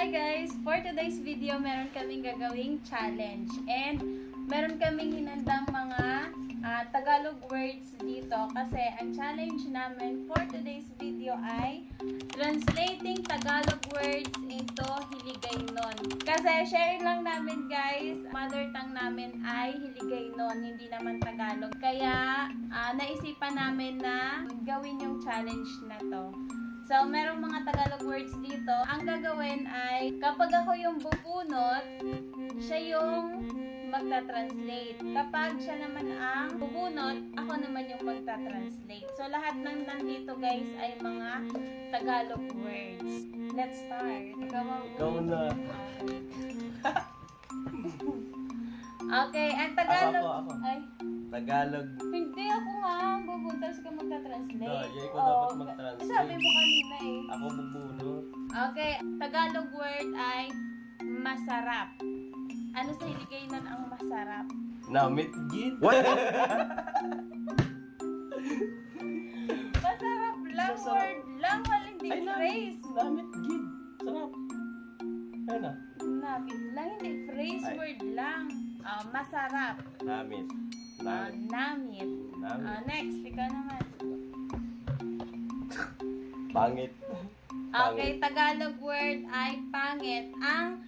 Hi guys! For today's video, meron kaming gagawing challenge. And meron kaming hinandang mga Tagalog words dito. Kasi ang challenge namin for today's video ay translating Tagalog words into Hiligaynon. Kasi sharing lang namin guys, mother tongue namin ay Hiligaynon, hindi naman Tagalog. Kaya naisipan namin na gawin yung challenge na to. So, merong mga Tagalog words dito. Ang gagawin ay, kapag ako yung bubunot, siya yung magta-translate. Kapag siya naman ang bubunot, ako naman yung magta-translate. So, lahat ng nandito guys ay mga Tagalog words. Let's start. Ikaw na. Okay, ang Tagalog... Ako. Ay, Tagalog. hindi ako nga ang bubunot. Tapos ka magta-translate. Ikaw dapat mag-translate. Sabi mo kanina eh. Ako bubunot. Okay, Tagalog word ay masarap. Ano sa Hiligaynon ang masarap? Namit gid. Masarap lang, Masarap. word lang, hindi phrase. Namit gid. Sarap. Ayun na. Namit lang, hindi phrase, Ay. word lang. Masarap. Namit. Namit. Namit. Next, ikaw naman. Pangit. Okay, Tagalog word ay pangit. Ang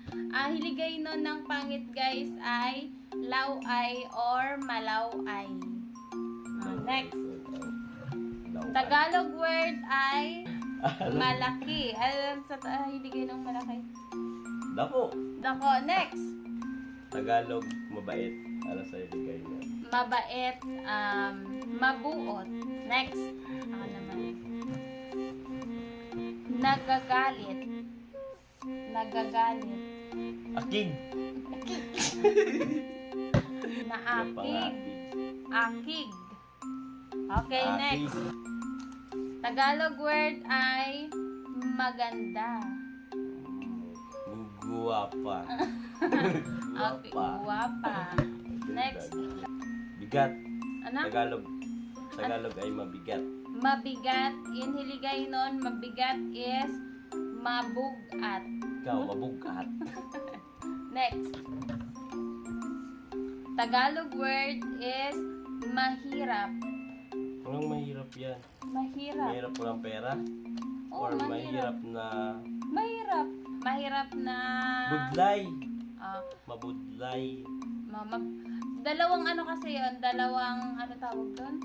Hiligaynon ng pangit guys ay laway or malaway. Next. Tagalog word ay malaki. Alam sa Hiligaynon malaki. Dako. Dako. Next. Tagalog mabait. Ano sa ibigay niya? Mabait. Mabuot. Next. Ako naman. Nagagalit. Nagagalit. Akig. Naakig. Akig. Okay, Akig. next. Tagalog word ay maganda. Guwapa. Okay, guwapa. Next. Bigat. Ano? Tagalog ay mabigat. Mabigat. In Hiligaynon, mabigat is mabugat. Ikaw, mabugat. Next. Tagalog word is mahirap. Anong mahirap yan? Mahirap. Mahirap walang pera? Oh, Or mahirap na Mahirap. Mahirap na... budlay? Ah, Mabudlay. dalawang ano kasi yon, dalawang ano tawag doon?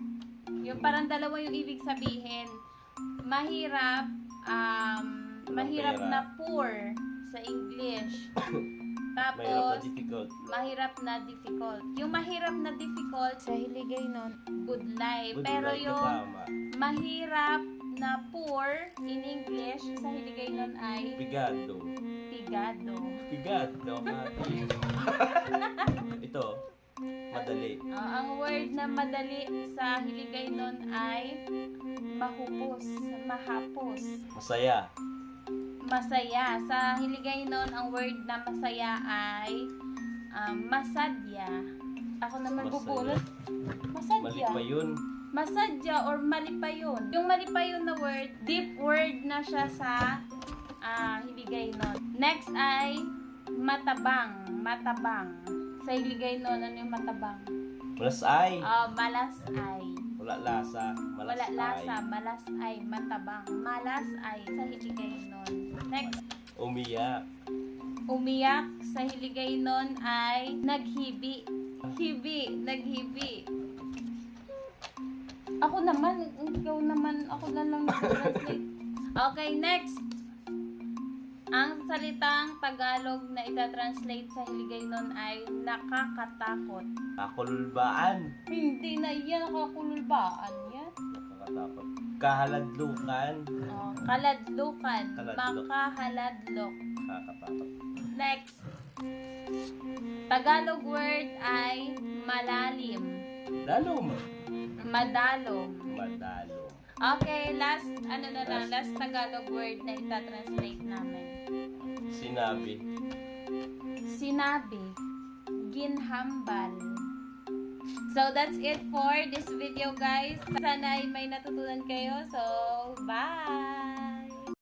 Yung parang dalawa yung ibig sabihin. Mahirap, mahirap pera. na poor sa English. Mahirap na Tapos, difficult. mahirap na difficult. Yung mahirap na difficult sa Hiligaynon, budlay. Pero Budlay yung kasama. mahirap na poor in English sa Hiligaynon ay Pigado. pigado. Pigado. Ito, madali. Ang word na madali sa Hiligaynon ay mahupos, mahapos. Masaya. Masaya. Sa Hiligaynon, ang word na masaya ay masadya. Ako naman Masaya. bubulot. Mali Masadya. pa yun. Masadya or malipayon. Yung malipayon na word, deep word na siya sa Hiligaynon. Next ay matabang. Matabang. Sa Hiligaynon, ano yung matabang? Malasay. Malasay. Wala lasa. Wala lasa, malasay, matabang. Malasay sa Hiligaynon. Next, Umiyak. umiyak sa Hiligaynon ay naghibi. Hibi, naghibi. Ako naman, ikaw naman, ako na lang nag-translate. Okay, next. Ang salitang Tagalog na itatranslate sa Hiligaynon ay nakakatakot. Kakulbaan. Hindi na yan, nakakululbaan yan. Nakakatakot. Kahaladlukan. Kaladlukan. Kaladlok. Makahaladlok. Nakakatakot. Next. Tagalog word ay malalim. Dalom. Madalom. Madalo. Okay, last Tagalog word na itatranslate namin. Sinabi. Sinabi. Ginhambal. So, that's it for this video, guys. Sana ay may natutunan kayo. So, bye!